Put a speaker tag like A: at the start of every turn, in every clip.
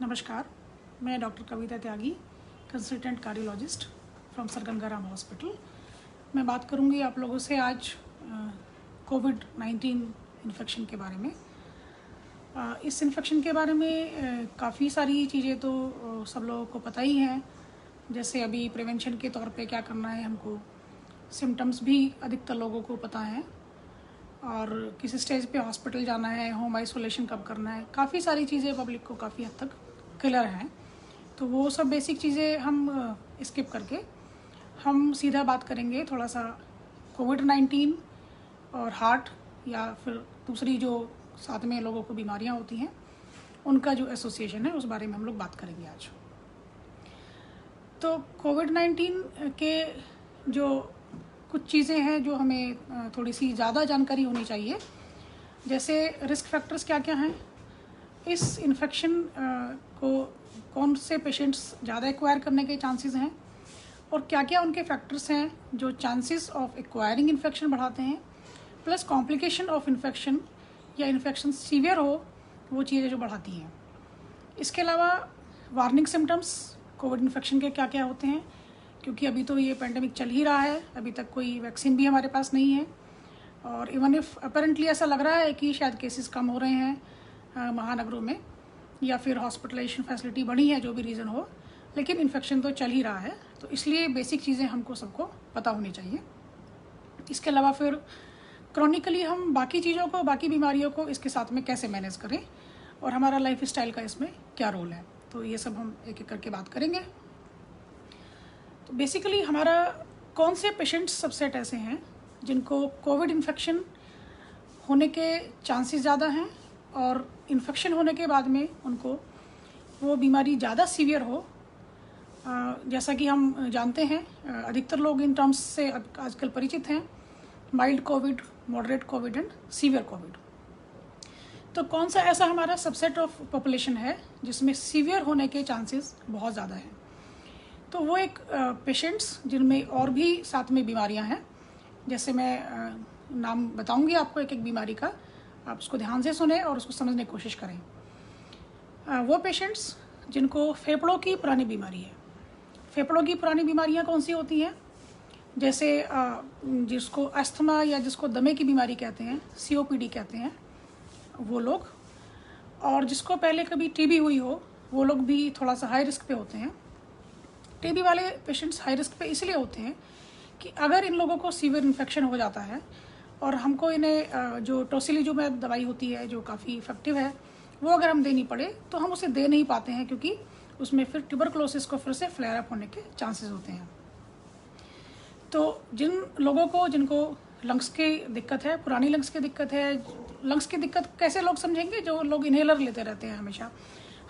A: नमस्कार, मैं doctor Kavita Tyagi, consultant cardiologist from sir Gangaram hospital. मैं बात करूंगी आप लोगों से आज कोविड-19 इन्फेक्शन के बारे में। इस इन्फेक्शन के बारे में काफ़ी सारी चीज़ें तो सब लोगों को पता ही हैं, जैसे अभी प्रिवेंशन के तौर पे क्या करना है हमको। सिम्टम्स भी अधिकतर लोगों को पता हैं और किस स्टेज पे हॉस्पिटल जाना है, होम आइसोलेशन कब करना है, काफ़ी सारी चीज़ें पब्लिक को काफ़ी हद तक क्लियर हैं। तो वो सब बेसिक चीज़ें हम स्किप करके हम सीधा बात करेंगे थोड़ा सा कोविड-19 और हार्ट या फिर दूसरी जो साथ में लोगों को बीमारियां होती हैं उनका जो एसोसिएशन है उस बारे में हम लोग बात करेंगे आज। तो कोविड-19 के जो कुछ चीज़ें हैं जो हमें थोड़ी सी ज़्यादा जानकारी होनी चाहिए, जैसे रिस्क फैक्टर्स क्या क्या हैं, इस इन्फेक्शन को कौन से पेशेंट्स ज़्यादा एक्वायर करने के चांसेस हैं और क्या क्या उनके फैक्टर्स हैं जो चांसेस ऑफ एक्वायरिंग इन्फेक्शन बढ़ाते हैं, प्लस कॉम्प्लिकेशन ऑफ इन्फेक्शन या इन्फेक्शन सीवियर हो वो चीज़ें जो बढ़ाती हैं। इसके अलावा वार्निंग सिम्टम्स कोविड इन्फेक्शन के क्या क्या होते हैं, क्योंकि अभी तो ये पेंडेमिक चल ही रहा है, अभी तक कोई वैक्सीन भी हमारे पास नहीं है और इवन इफ अपेरेंटली ऐसा लग रहा है कि शायद केसेस कम हो रहे हैं महानगरों में या फिर हॉस्पिटलाइजेशन फैसिलिटी बढ़ी है, जो भी रीज़न हो, लेकिन इन्फेक्शन तो चल ही रहा है। तो इसलिए बेसिक चीज़ें हमको सबको पता होनी चाहिए। इसके अलावा फिर क्रॉनिकली हम बाकी चीज़ों को, बाकी बीमारियों को इसके साथ में कैसे मैनेज करें और हमारा लाइफ स्टाइल का इसमें क्या रोल है, तो ये सब हम एक एक करके बात करेंगे। तो बेसिकली हमारा कौन से पेशेंट्स सबसेट ऐसे हैं जिनको कोविड इन्फेक्शन होने के चांसेस ज़्यादा हैं और इन्फेक्शन होने के बाद में उनको वो बीमारी ज़्यादा सीवियर हो। जैसा कि हम जानते हैं, अधिकतर लोग इन टर्म्स से आजकल परिचित हैं, mild Covid, moderate Covid and severe Covid. तो कौन सा ऐसा हमारा सबसेट ऑफ पॉपुलेशन है जिसमें सीवियर होने के चांसेस बहुत ज़्यादा हैं, तो वो एक पेशेंट्स जिनमें और भी साथ में बीमारियां हैं, जैसे मैं नाम बताऊंगी आपको एक एक बीमारी का, आप उसको ध्यान से सुने और उसको समझने की कोशिश करें। वो पेशेंट्स जिनको फेफड़ों की पुरानी बीमारी है। फेफड़ों की पुरानी बीमारियां कौन सी होती हैं, जैसे जिसको अस्थमा या जिसको दमे की बीमारी कहते हैं, COPD कहते हैं वो लोग, और जिसको पहले कभी टीबी हुई हो वो लोग भी थोड़ा सा हाई रिस्क पे होते हैं। टीबी वाले पेशेंट्स हाई रिस्क पे इसलिए होते हैं कि अगर इन लोगों को सीवियर इन्फेक्शन हो जाता है और हमको इन्हें जो टोसिलीजुमैब दवाई होती है जो काफ़ी इफेक्टिव है, वो अगर हम देनी पड़े तो हम उसे दे नहीं पाते हैं, क्योंकि उसमें फिर ट्यूबरकुलोसिस को फिर से फ्लेयर अप होने के चांसेस होते हैं। तो जिन लोगों को जिनको लंग्स की दिक्कत है, पुरानी लंग्स की दिक्कत है, लंग्स की दिक्कत कैसे लोग समझेंगे, जो लोग इन्हेलर लेते रहते हैं हमेशा,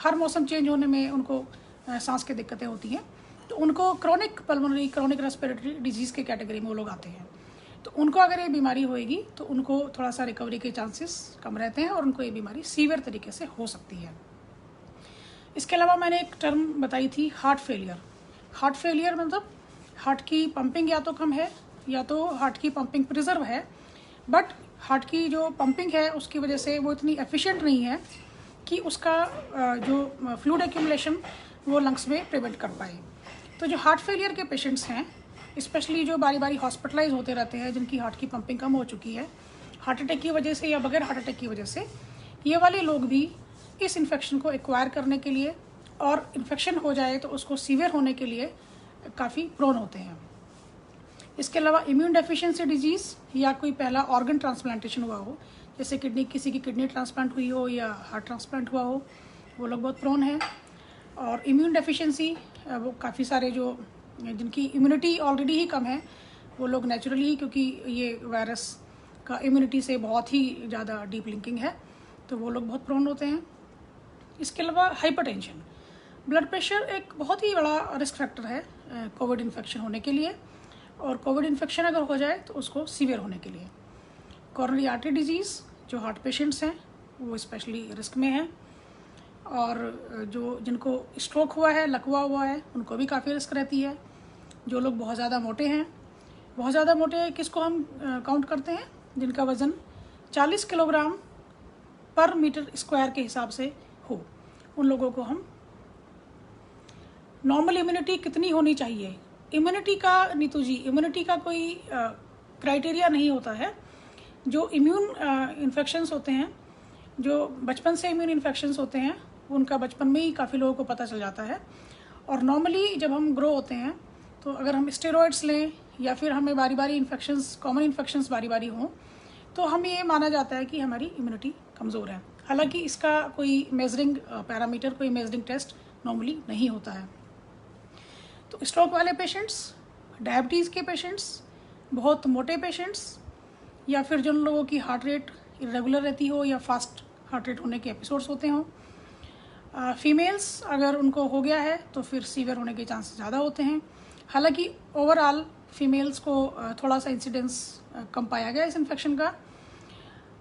A: हर मौसम चेंज होने में उनको सांस की दिक्कतें होती हैं, तो उनको chronic pulmonary, chronic respiratory disease के कैटेगरी में वो लोग आते हैं। तो उनको अगर ये बीमारी होएगी तो उनको थोड़ा सा रिकवरी के चांसेस कम रहते हैं और उनको ये बीमारी सीवियर तरीके से हो सकती है। इसके अलावा मैंने एक टर्म बताई थी, हार्ट फेलियर। हार्ट फेलियर मतलब हार्ट की पंपिंग या तो कम है या तो हार्ट की पंपिंग प्रिजर्व है, बट हार्ट की जो पंपिंग है उसकी वजह से वो इतनी एफिशिएंट नहीं है कि उसका जो फ्लूइड एक्यूमुलेशन वो लंग्स में प्रिवेंट कर पाए। तो जो हार्ट फेलियर के पेशेंट्स हैं, स्पेशली जो बारी बारी हॉस्पिटलाइज होते रहते हैं, जिनकी हार्ट की पंपिंग कम हो चुकी है हार्ट अटैक की वजह से या बगैर हार्ट अटैक की वजह से, ये वाले लोग भी इस इन्फेक्शन को एक्वायर करने के लिए और इन्फेक्शन हो जाए तो उसको सीवियर होने के लिए काफ़ी प्रोन होते हैं। इसके अलावा इम्यून डेफिशिएंसी डिजीज़ या कोई पहला ऑर्गन ट्रांसप्लांटेशन हुआ हो, जैसे किसी की किडनी ट्रांसप्लांट हुई हो या हार्ट ट्रांसप्लांट हुआ हो, वो लोग बहुत प्रोन हैं। और इम्यून डेफिशिएंसी वो काफ़ी सारे जो जिनकी इम्यूनिटी ऑलरेडी ही कम है वो लोग नेचुरली ही, क्योंकि ये वायरस का इम्यूनिटी से बहुत ही ज़्यादा डीप लिंकिंग है, तो वो लोग बहुत प्रोन होते हैं। इसके अलावा हाइपरटेंशन, ब्लड प्रेशर एक बहुत ही बड़ा रिस्क फैक्टर है कोविड इन्फेक्शन होने के लिए, और कोविड इन्फेक्शन अगर हो जाए तो उसको सीवियर होने के लिए। कोरोनरी आर्टरी डिजीज़, जो हार्ट पेशेंट्स हैं वो स्पेशली रिस्क में हैं, और जो जिनको स्ट्रोक हुआ है, लकवा हुआ है, उनको भी काफ़ी रिस्क रहती है। जो लोग बहुत ज़्यादा मोटे हैं, बहुत ज़्यादा मोटे किसको हम काउंट करते हैं, जिनका वज़न 40 किलोग्राम पर मीटर स्क्वायर के हिसाब से हो, उन लोगों को हम नॉर्मल इम्यूनिटी कितनी होनी चाहिए? इम्यूनिटी का नीतू जी, इम्यूनिटी का कोई क्राइटेरिया नहीं होता है। जो इम्यून इन्फेक्शंस होते हैं, जो बचपन से इम्यून इन्फेक्शंस होते हैं, उनका बचपन में ही काफ़ी लोगों को पता चल जाता है। और नॉर्मली जब हम ग्रो होते हैं तो अगर हम स्टेरॉइड्स लें या फिर हमें बारी बारी इन्फेक्शंस, कॉमन इन्फेक्शंस बारी बारी हों, तो हमें ये माना जाता है कि हमारी इम्यूनिटी कमज़ोर है। हालांकि इसका कोई मेजरिंग पैरामीटर, कोई मेजरिंग टेस्ट नॉर्मली नहीं होता है। तो स्ट्रोक वाले पेशेंट्स, डायबिटीज़ के पेशेंट्स, बहुत मोटे पेशेंट्स, या फिर जिन लोगों की हार्ट रेट इरेगुलर रहती हो या फास्ट हार्ट रेट होने के एपिसोड्स होते हों, फीमेल्स अगर उनको हो गया है तो फिर सीवियर होने के चांसेस ज़्यादा होते हैं। हालांकि ओवरऑल फीमेल्स को थोड़ा सा इंसिडेंस कम पाया गया इस इन्फेक्शन का।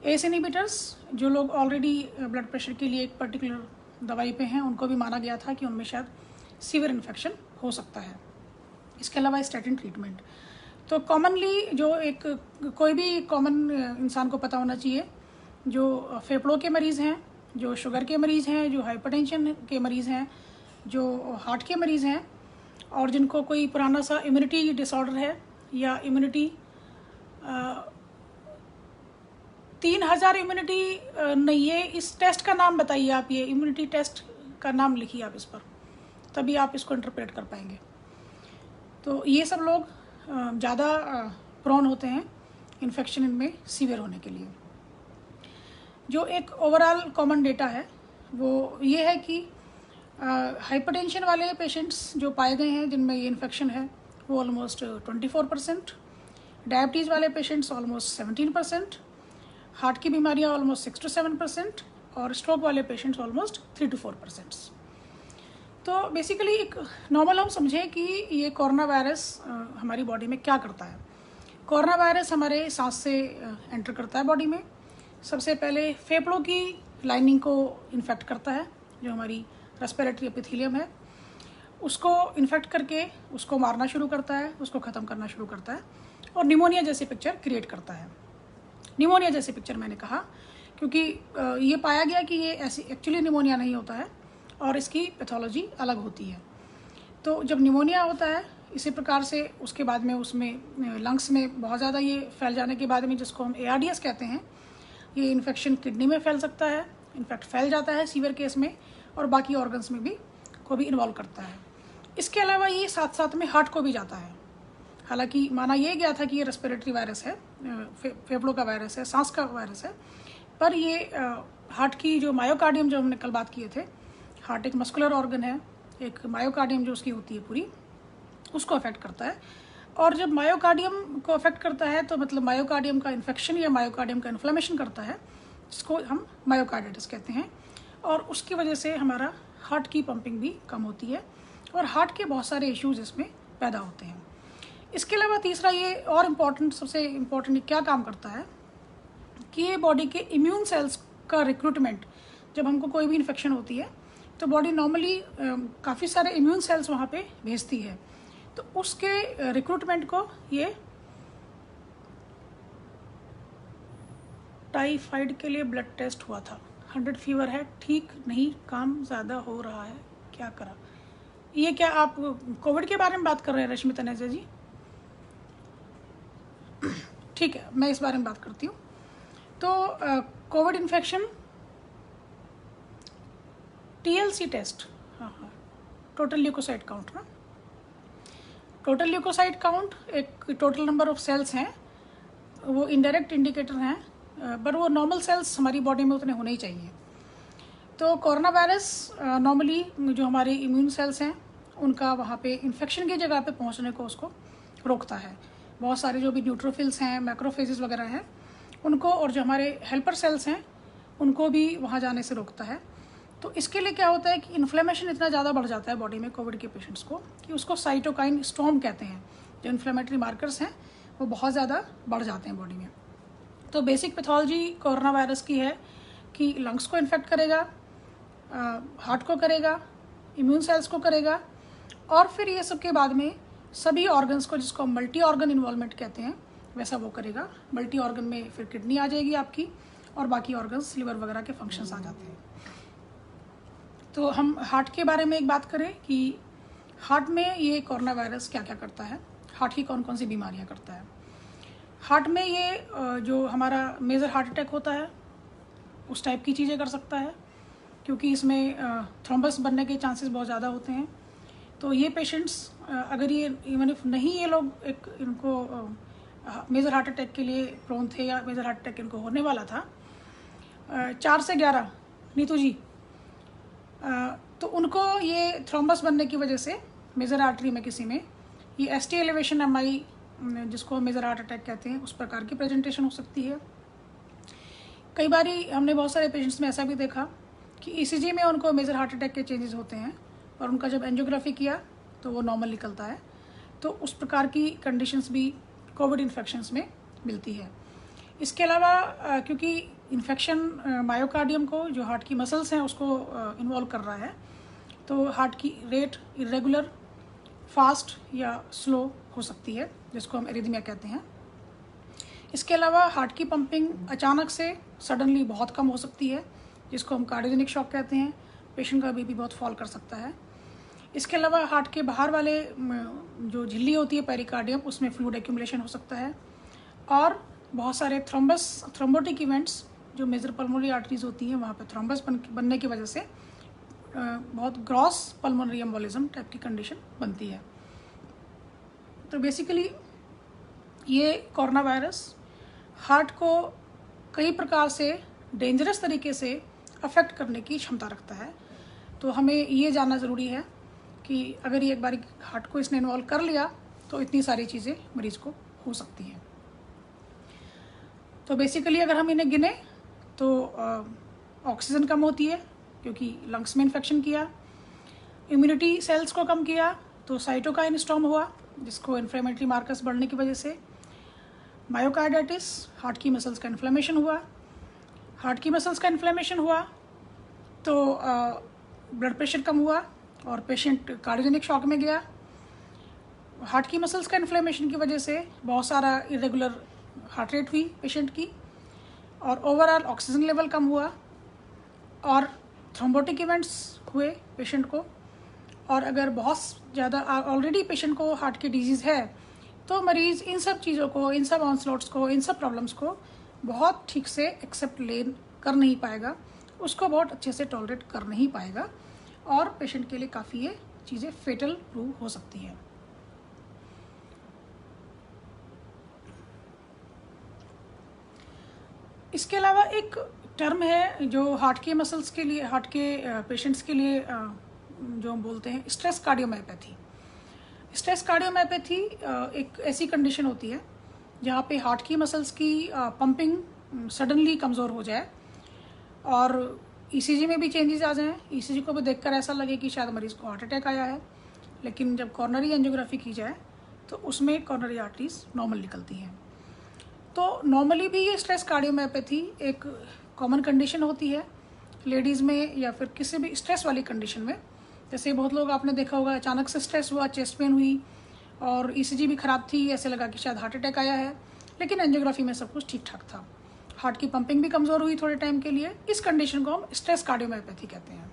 A: एस इनहिबिटर्स, जो लोग ऑलरेडी ब्लड प्रेशर के लिए एक पर्टिकुलर दवाई पे हैं, उनको भी माना गया था कि उनमें शायद सीवियर इन्फेक्शन हो सकता है। इसके अलावा स्टैटिन ट्रीटमेंट। तो कॉमनली जो एक कोई भी कॉमन इंसान को पता होना चाहिए, जो फेफड़ों के मरीज़ हैं, जो शुगर के मरीज़ हैं, जो हाइपरटेंशन के मरीज़ हैं, जो हार्ट के मरीज़ हैं, और जिनको कोई पुराना सा इम्यूनिटी डिसऑर्डर है या इम्यूनिटी 3000 इम्यूनिटी नहीं है। इस टेस्ट का नाम बताइए आप, ये इम्यूनिटी टेस्ट का नाम लिखिए आप इस पर, तभी आप इसको इंटरप्रेट कर पाएंगे। तो ये सब लोग ज़्यादा प्रोन होते हैं इन्फेक्शन इनमें सीवियर होने के लिए। जो एक ओवरऑल कॉमन डेटा है वो ये है कि हाइपरटेंशन वाले पेशेंट्स जो पाए गए हैं जिनमें ये इन्फेक्शन है वो ऑलमोस्ट 24%, डायबिटीज़ वाले पेशेंट्स ऑलमोस्ट 17%, हार्ट की बीमारियां ऑलमोस्ट 6 to 7%, और स्ट्रोक वाले पेशेंट्स ऑलमोस्ट 3 to 4%। तो बेसिकली एक नॉर्मल हम समझें कि ये कोरोना वायरस हमारी बॉडी में क्या करता है। कोरोना वायरस हमारे सांस से एंटर करता है बॉडी में। सबसे पहले फेफड़ों की लाइनिंग को इन्फेक्ट करता है, जो हमारी रेस्पिरेटरी एपिथेलियम है, उसको इन्फेक्ट करके उसको मारना शुरू करता है, उसको ख़त्म करना शुरू करता है, और निमोनिया जैसी पिक्चर क्रिएट करता है। निमोनिया जैसी पिक्चर मैंने कहा क्योंकि ये पाया गया कि ये ऐसी एक्चुअली निमोनिया नहीं होता है और इसकी पैथोलॉजी अलग होती है। तो जब निमोनिया होता है इसी प्रकार से, उसके बाद में उसमें लंग्स में बहुत ज़्यादा ये फैल जाने के बाद में, जिसको हम ARDS कहते हैं, ये इन्फेक्शन किडनी में फैल सकता है, इनफैक्ट फैल जाता है सीवियर केस में, और बाकी ऑर्गन्स में भी को भी इन्वॉल्व करता है। इसके अलावा ये साथ साथ में हार्ट को भी जाता है। हालांकि माना यह गया था कि ये रेस्पिरेटरी वायरस है, फेफड़ों का वायरस है, सांस का वायरस है, पर ये हार्ट की जो मायोकार्डियम, जो हमने कल बात किए थे, हार्ट एक मस्कुलर ऑर्गन है, एक मायोकार्डियम जो उसकी होती है पूरी, उसको अफेक्ट करता है। और जब मायोकार्डियम को अफेक्ट करता है तो मतलब मायोकार्डियम का इन्फेक्शन या मायोकार्डियम का इन्फ्लेमेशन करता है, जिसको हम मायोकार्डिटिस कहते हैं, और उसकी वजह से हमारा हार्ट की पंपिंग भी कम होती है और हार्ट के बहुत सारे इश्यूज इसमें पैदा होते हैं। इसके अलावा तीसरा ये और इम्पॉर्टेंट, सबसे इम्पॉर्टेंट क्या काम करता है कि ये बॉडी के इम्यून सेल्स का रिक्रूटमेंट, जब हमको कोई भी इन्फेक्शन होती है तो बॉडी नॉर्मली काफ़ी सारे इम्यून सेल्स वहाँ पे भेजती है, तो उसके रिक्रूटमेंट को ये टाइफाइड के लिए ब्लड टेस्ट हुआ था, 100 फीवर है, ठीक नहीं, काम ज़्यादा हो रहा है, क्या करा। ये क्या आप कोविड के बारे में बात कर रहे हैं रश्मि तनेजा जी? ठीक है, मैं इस बारे में बात करती हूँ। तो कोविड इन्फेक्शन TLC टेस्ट, हाँ, टोटल ल्यूकोसाइट काउंट ना, टोटल ल्यूकोसाइट काउंट एक टोटल नंबर ऑफ सेल्स हैं, वो इनडायरेक्ट इंडिकेटर हैं, पर वो नॉर्मल सेल्स हमारी बॉडी में उतने होने ही चाहिए। तो कोरोना वायरस नॉर्मली जो हमारे इम्यून सेल्स हैं उनका वहाँ पे इन्फेक्शन की जगह पे पहुँचने को उसको रोकता है। बहुत सारे जो भी न्यूट्रोफिल्स हैं, मैक्रोफेजेस वगैरह हैं, उनको, और जो हमारे हेल्पर सेल्स हैं उनको भी वहाँ जाने से रोकता है। तो इसके लिए क्या होता है कि इन्फ्लेमेशन इतना ज़्यादा बढ़ जाता है बॉडी में कोविड के पेशेंट्स को कि उसको साइटोकाइन स्टॉर्म कहते हैं। जो इन्फ्लेमेटरी मार्कर्स हैं वो बहुत ज़्यादा बढ़ जाते हैं बॉडी में। तो बेसिक पैथोलॉजी कोरोना वायरस की है कि लंग्स को इन्फेक्ट करेगा, हार्ट को करेगा, इम्यून सेल्स को करेगा, और फिर ये सब के बाद में सभी ऑर्गन्स को, जिसको मल्टी ऑर्गन इन्वॉल्वमेंट कहते हैं, वैसा वो करेगा। मल्टी ऑर्गन में फिर किडनी आ जाएगी आपकी, और बाकी ऑर्गन्स, लिवर वगैरह के फंक्शंस आ जाते हैं। तो हम हार्ट के बारे में एक बात करें कि हार्ट में ये कोरोना वायरस क्या क्या करता है, हार्ट की कौन कौन सी बीमारियां करता है। हार्ट में ये जो हमारा मेजर हार्ट अटैक होता है उस टाइप की चीज़ें कर सकता है, क्योंकि इसमें थ्रोम्बस बनने के चांसेस बहुत ज़्यादा होते हैं। तो ये पेशेंट्स अगर ये इवन इफ नहीं ये लोग इनको मेजर हार्ट अटैक के लिए प्रोन थे या मेजर हार्ट अटैक इनको होने वाला था 4 से 11 नीतू जी, तो उनको ये थ्रोम्बस बनने की वजह से मेजर आर्टरी में किसी में ये एसटी एलिवेशन एमआई जिसको मेजर हार्ट अटैक कहते हैं उस प्रकार की प्रेजेंटेशन हो सकती है। कई बारी हमने बहुत सारे पेशेंट्स में ऐसा भी देखा कि ईसीजी में उनको मेजर हार्ट अटैक के चेंजेस होते हैं और उनका जब एंजियोग्राफी किया तो वो नॉर्मल निकलता है। तो उस प्रकार की कंडीशंस भी कोविड इन्फेक्शंस में मिलती है। इसके अलावा क्योंकि इन्फेक्शन मायोकार्डियम को जो हार्ट की मसल्स हैं उसको इन्वॉल्व कर रहा है, तो हार्ट की रेट इरेगुलर, फास्ट या स्लो हो सकती है, जिसको हम एरिथमिया कहते हैं। इसके अलावा हार्ट की पंपिंग अचानक से सडनली बहुत कम हो सकती है, जिसको हम कार्डियोजेनिक शॉक कहते हैं। पेशेंट का बीपी बहुत फॉल कर सकता है। इसके अलावा हार्ट के बाहर वाले जो झिल्ली होती है पेरिकार्डियम, उसमें फ्लूइड एक्यूमुलेशन हो सकता है। और बहुत सारे थ्रोम्बोटिक इवेंट्स जो मेजर पल्मोनरी आर्टरीज होती हैं वहाँ पे थ्रोम्बस बनने की वजह से बहुत ग्रॉस पल्मोनरी एम्बोलिज्म टाइप की कंडीशन बनती है। तो बेसिकली ये कोरोना वायरस हार्ट को कई प्रकार से डेंजरस तरीके से अफेक्ट करने की क्षमता रखता है। तो हमें ये जानना ज़रूरी है कि अगर ये एक बार हार्ट को इसने इन्वॉल्व कर लिया तो इतनी सारी चीज़ें मरीज़ को हो सकती हैं। तो बेसिकली अगर हम इन्हें गिने तो ऑक्सीजन कम होती है क्योंकि लंग्स में इन्फेक्शन किया, इम्यूनिटी सेल्स को कम किया तो साइटोकाइन स्टॉर्म हुआ जिसको इन्फ्लेमेटरी मार्कर्स बढ़ने की वजह से, मायोकार्डाइटिस हार्ट की मसल्स का इन्फ्लेमेशन हुआ, हार्ट की मसल्स का इन्फ्लेमेशन हुआ तो ब्लड प्रेशर कम हुआ और पेशेंट कार्डियोजेनिक शॉक में गया। हार्ट की मसल्स का इन्फ्लेमेशन की वजह से बहुत सारा इरेगुलर हार्ट रेट हुई पेशेंट की और ओवरऑल ऑक्सीजन लेवल कम हुआ और थ्रोम्बोटिक इवेंट्स हुए पेशेंट को। और अगर बहुत ज़्यादा ऑलरेडी पेशेंट को हार्ट की डिजीज़ है तो मरीज़ इन सब चीज़ों को, इन सब ऑनस्लॉट्स को, इन सब प्रॉब्लम्स को बहुत ठीक से एक्सेप्ट कर नहीं पाएगा, उसको बहुत अच्छे से टॉलरेट कर नहीं पाएगा और पेशेंट के लिए काफ़ी ये चीज़ें फेटल प्रूव हो सकती हैं। इसके अलावा एक टर्म है जो हार्ट के मसल्स के लिए, हार्ट के पेशेंट्स के लिए जो हम बोलते हैं स्ट्रेस कार्डियोमायोपैथी। स्ट्रेस कार्डियोमायोपैथी एक ऐसी कंडीशन होती है जहाँ पे हार्ट की मसल्स की पंपिंग सडनली कमज़ोर हो जाए और ईसीजी में भी चेंजेस आ जाएं, ईसीजी को भी देखकर ऐसा लगे कि शायद मरीज़ को हार्ट अटैक आया है, लेकिन जब कॉर्नरी एंजियोग्राफी की जाए तो उसमें कॉर्नरी आर्टरीज नॉर्मल निकलती हैं। तो नॉर्मली भी ये स्ट्रेस कार्डियोमायोपैथी एक कॉमन कंडीशन होती है लेडीज़ में या फिर किसी भी स्ट्रेस वाली कंडीशन में। जैसे बहुत लोग आपने देखा होगा अचानक से स्ट्रेस हुआ, चेस्ट पेन हुई और ईसीजी भी ख़राब थी, ऐसे लगा कि शायद हार्ट अटैक आया है, लेकिन एंजियोग्राफी में सब कुछ ठीक ठाक था, हार्ट की पंपिंग भी कमज़ोर हुई थोड़े टाइम के लिए। इस कंडीशन को हम स्ट्रेस कार्डियोमायोपैथी कहते हैं।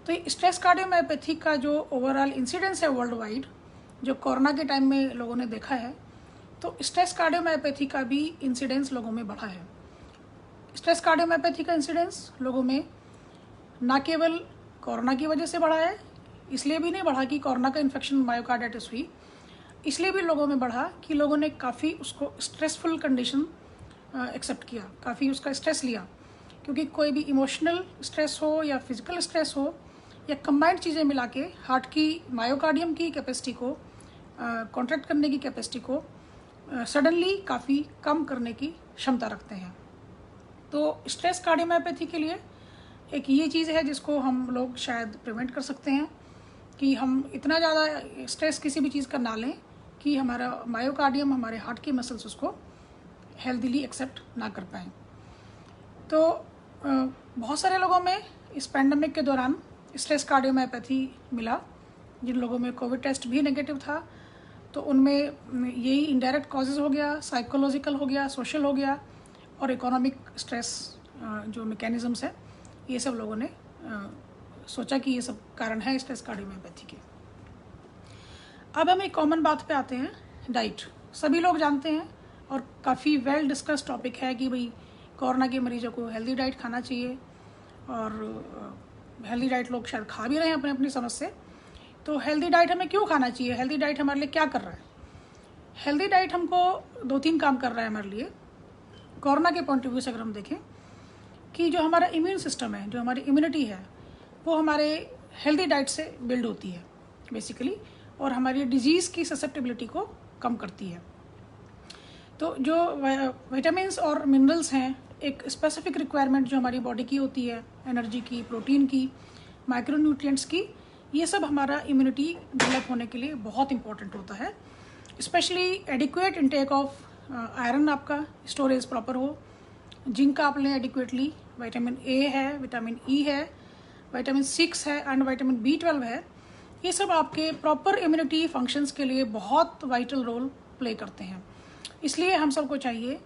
A: तो ये स्ट्रेस कार्डियोमायोपैथी का जो ओवरऑल इंसिडेंस है वर्ल्ड वाइड, जो कोरोना के टाइम में लोगों ने देखा है, तो स्ट्रेस कार्डियोमायोपैथी का भी इंसिडेंस लोगों में बढ़ा है। स्ट्रेस कार्डियोमायोपैथी का इंसिडेंस लोगों में ना केवल कोरोना की वजह से बढ़ा है, इसलिए भी नहीं बढ़ा कि कोरोना का इन्फेक्शन मायोकार्डाइटिस हुई, इसलिए भी लोगों में बढ़ा कि लोगों ने काफ़ी उसको स्ट्रेसफुल कंडीशन एक्सेप्ट किया, काफ़ी उसका स्ट्रेस लिया। क्योंकि कोई भी इमोशनल स्ट्रेस हो या फिजिकल स्ट्रेस हो या कंबाइंड चीज़ें मिला के हार्ट की मायोकार्डियम की कैपेसिटी को कॉन्ट्रैक्ट करने की कैपेसिटी को सडनली काफ़ी कम करने की क्षमता रखते हैं। तो स्ट्रेस कार्डियोमायोपैथी के लिए एक ये चीज़ है जिसको हम लोग शायद प्रिवेंट कर सकते हैं कि हम इतना ज़्यादा स्ट्रेस किसी भी चीज़ का ना लें कि हमारा मायोकार्डियम, हमारे हार्ट की मसल्स उसको हेल्दीली एक्सेप्ट ना कर पाएँ। तो बहुत सारे लोगों में इस पैंडमिक के दौरान स्ट्रेस कार्डियोमायोपैथी मिला। जिन लोगों में कोविड टेस्ट भी नेगेटिव था तो उनमें यही इनडायरेक्ट कॉजेज़ हो गया, साइकोलॉजिकल हो गया, सोशल हो गया और इकोनॉमिक स्ट्रेस जो मैकेनिज़म्स है, ये सब लोगों ने सोचा कि ये सब कारण है स्ट्रेस कार्डियोमायोपैथी के। अब हम एक कॉमन बात पे आते हैं, डाइट। सभी लोग जानते हैं और काफ़ी वेल डिस्कस टॉपिक है कि भाई कोरोना के मरीजों को हेल्दी डाइट खाना चाहिए, और हेल्दी डाइट लोग शायद खा भी रहे हैं अपने अपनी समझ से। तो हेल्दी डाइट हमें क्यों खाना चाहिए, हेल्दी डाइट हमारे लिए क्या कर रहा है? हेल्दी डाइट हमको 2-3 काम कर रहा है हमारे लिए। कोरोना के पॉइंट ऑफ व्यू से अगर हम देखें कि जो हमारा इम्यून सिस्टम है, जो हमारी इम्यूनिटी है, वो हमारे हेल्दी डाइट से बिल्ड होती है बेसिकली, और हमारी डिजीज़ की ससेप्टेबिलिटी को कम करती है। तो जो विटामिन्स और मिनरल्स हैं, एक स्पेसिफिक रिक्वायरमेंट जो हमारी बॉडी की होती है, एनर्जी की, प्रोटीन की, माइक्रोन्यूट्रिएंट्स की, ये सब हमारा इम्यूनिटी डेवलप होने के लिए बहुत इंपॉर्टेंट होता है। Specially adequate intake of iron, आपका स्टोरेज प्रॉपर हो, जिंक आप लें एडिक्वेटली, विटामिन ए है, विटामिन ई है, विटामिन 6 है एंड विटामिन B12 है। ये सब आपके प्रॉपर इम्यूनिटी फंक्शंस के लिए बहुत वाइटल रोल प्ले करते हैं। इसलिए हम सबको चाहिए